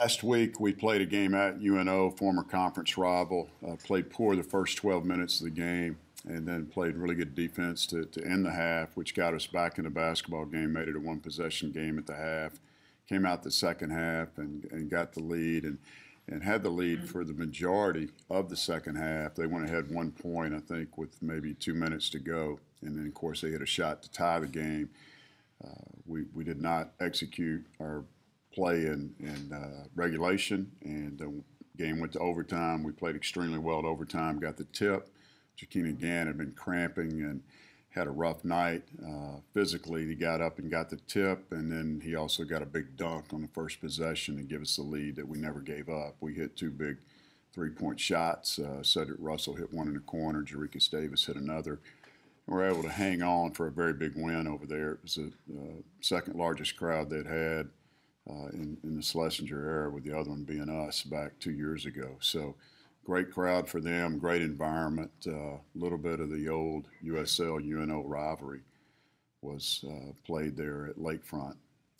Last week we played a game at UNO, former conference rival. Played poor the first 12 minutes of the game, and then played really good defense to end the half, which got us back in the basketball game, made it a one-possession game at the half. Came out the second half and got the lead and had the lead for the majority of the second half. They went ahead 1 point, I think, with maybe 2 minutes to go. And then, of course, they hit a shot to tie the game. We did not execute our play in regulation, and the game went to overtime. We played extremely well at overtime, got the tip. Jakeem Gann had been cramping and had a rough night. Physically, he got up and got the tip, and then he also got a big dunk on the first possession to give us the lead that we never gave up. We hit 2 big three-point shots. Cedric Russell hit one in the corner. Jerikas Davis hit another. We were able to hang on for a very big win over there. It was the second largest crowd they'd had in the Schlesinger era, with the other one being us back 2 years ago. So great crowd for them, great environment. A little bit of the old USL-UNO rivalry was played there at Lakefront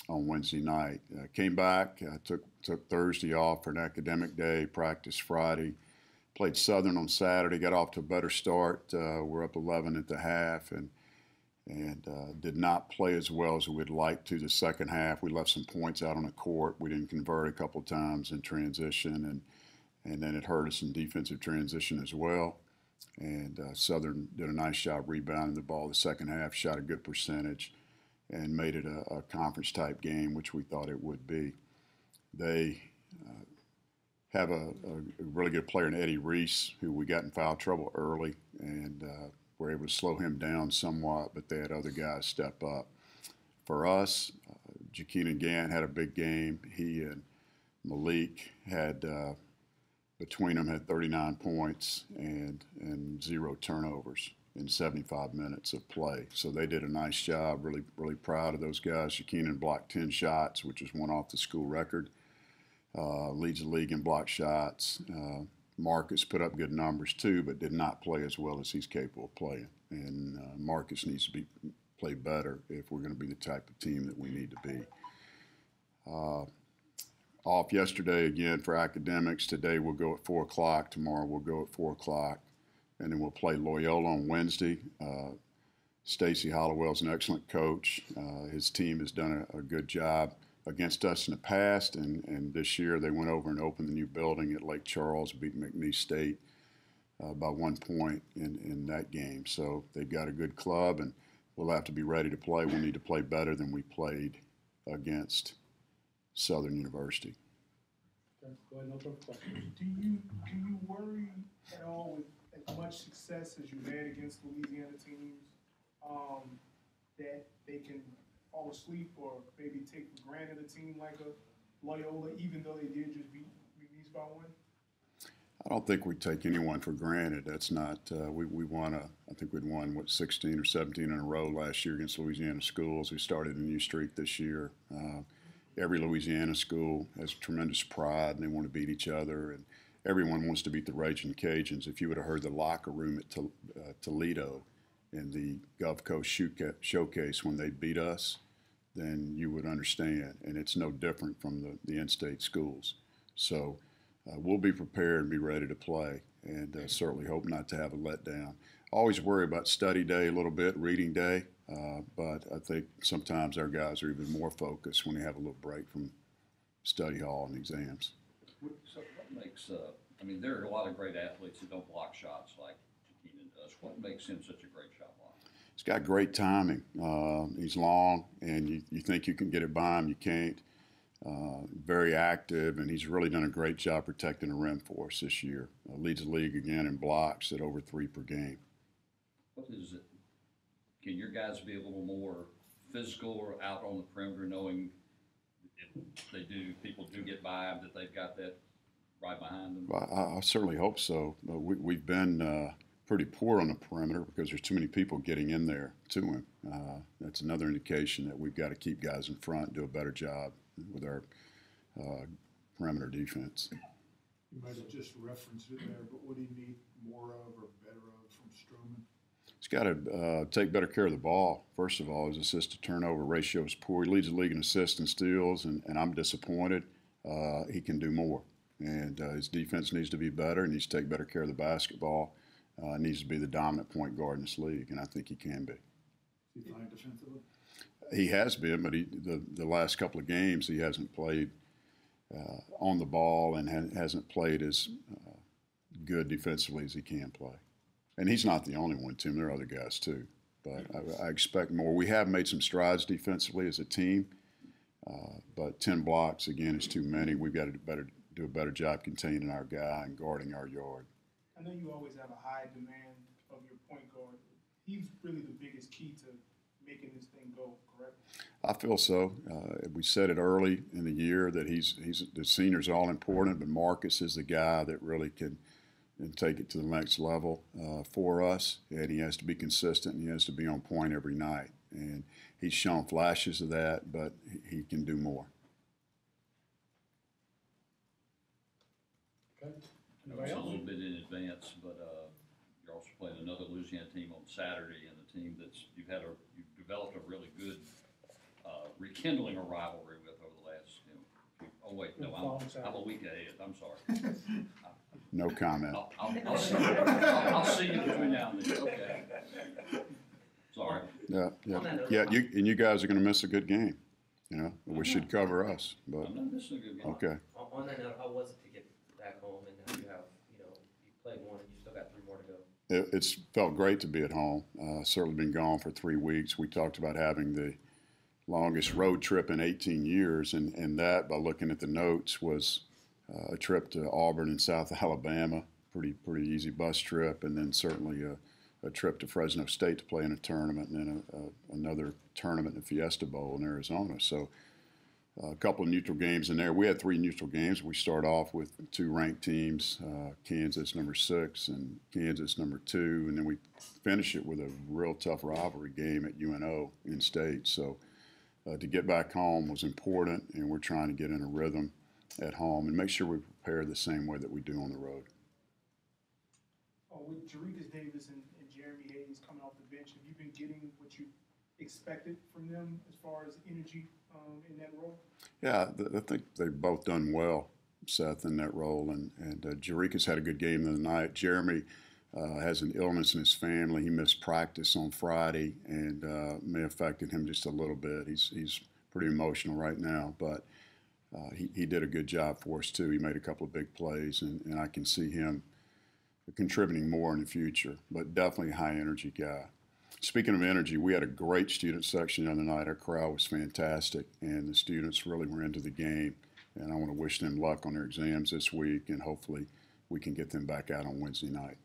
on Wednesday night. Came back, took Thursday off for an academic day, practiced Friday. Played Southern on Saturday, got off to a better start. We're up 11 at the half, and did not play as well as we'd like to the second half. We left some points out on the court. We didn't convert a couple times in transition, and then it hurt us in defensive transition as well. And Southern did a nice job rebounding the ball the second half, shot a good percentage, and made it a conference-type game, which we thought it would be. They have a really good player in Eddie Reese, who we got in foul trouble early, and were able to slow him down somewhat, but they had other guys step up. For us, Jakeem Gann had a big game. He and Malik had, between them, had 39 points and 0 turnovers in 75 minutes of play. So they did a nice job. Really, really proud of those guys. Jakeem blocked 10 shots, which is one off the school record. Leads the league in block shots. Marcus put up good numbers too, but did not play as well as he's capable of playing. And Marcus needs to play better if we're going to be the type of team that we need to be. Off yesterday again for academics. Today we'll go at 4 o'clock. Tomorrow we'll go at 4 o'clock. And then we'll play Loyola on Wednesday. Stacy Hollowell's an excellent coach. His team has done a good job against us in the past, and this year they went over and opened the new building at Lake Charles, beat McNeese State by 1 point in that game. So they've got a good club, and we'll have to be ready to play. We'll need to play better than we played against Southern University. Okay, go ahead, no further questions. Do you worry at all with as much success as you've had against Louisiana teams that they can fall asleep or maybe take for granted a team like a Loyola, even though they did just beat McNeese by 1? I don't think we take anyone for granted. That's not. We won I think we'd won 16 or 17 in a row last year against Louisiana schools. We started a new streak this year. Every Louisiana school has tremendous pride, and they want to beat each other, and everyone wants to beat the Ragin Cajuns. If you would have heard the locker room at Toledo in the Gulf Coast Showcase when they beat us, then you would understand. And it's no different from the in-state schools. So we'll be prepared and be ready to play, and certainly hope not to have a letdown. Always worry about study day a little bit, reading day, but I think sometimes our guys are even more focused when they have a little break from study hall and exams. So what makes, there are a lot of great athletes who don't block shots like Jakeem does. What makes him such a great shot blocker? He's got great timing. He's long, and you think you can get it by him. You can't. Very active, and he's really done a great job protecting the rim for us this year. Leads the league again in blocks at over 3 per game. What is it? Can your guys be a little more physical or out on the perimeter, knowing if people do get by them, that they've got that right behind them? Well, I certainly hope so. But we've been pretty poor on the perimeter because there's too many people getting in there to him. That's another indication that we've got to keep guys in front and do a better job with our perimeter defense. You might have just referenced it there, but what do you need more of or better of from Stroman? He's got to take better care of the ball. First of all, his assist to turnover ratio is poor. He leads the league in assists and steals, and I'm disappointed. he can do more. And his defense needs to be better. He needs to take better care of the basketball. Needs to be the dominant point guard in this league, and I think he can be. Is he fine defensively? He has been, but the last couple of games he hasn't played on the ball and hasn't played as good defensively as he can play. And he's not the only one, Tim. There are other guys too. But I expect more. We have made some strides defensively as a team, but 10 blocks, again, is too many. We've got to do a better job containing our guy and guarding our yard. I know you always have a high demand of your point guard. He's really the biggest key to making this thing go, correct? I feel so. We said it early in the year that the senior's all important, but Marcus is the guy that really can take it to the next level for us, and he has to be consistent and he has to be on point every night. And he's shown flashes of that, but he can do more. Okay. It's a little bit in advance, but you're also playing another Louisiana team on Saturday, and a team that's you've developed a really good rekindling a rivalry with over the last. Oh wait, no, I'm a week ahead. I'm sorry. No comment. I'll see you between now and then. Okay. Sorry. Yeah. You guys are going to miss a good game. We should cover us, but I'm not missing a good game. okay. On that note, how was it to get back home and now you have, you played one and you still got 3 more to go? It's felt great to be at home. Certainly been gone for 3 weeks. We talked about having the longest road trip in 18 years, and that, by looking at the notes, was a trip to Auburn in South Alabama, pretty easy bus trip, and then certainly a trip to Fresno State to play in a tournament, and then another tournament in the Fiesta Bowl in Arizona. So a couple of neutral games in there. We had 3 neutral games. We start off with 2 ranked teams, Kansas number 6 and Kansas number 2, and then we finish it with a real tough rivalry game at UNO in state. So to get back home was important, and we're trying to get in a rhythm at home and make sure we prepare the same way that we do on the road. With Jerikas Davis and Jeremy Hayes coming off the bench, have you been getting what you expected from them as far as energy in that role? Yeah, I think they've both done well, Seth, in that role. And Jerikas had a good game the other night. Jeremy has an illness in his family. He missed practice on Friday and may have affected him just a little bit. He's pretty emotional right now, but he did a good job for us, too. He made a couple of big plays, and I can see him contributing more in the future, but definitely a high-energy guy. Speaking of energy, we had a great student section the other night. Our crowd was fantastic, and the students really were into the game, and I want to wish them luck on their exams this week, and hopefully we can get them back out on Wednesday night.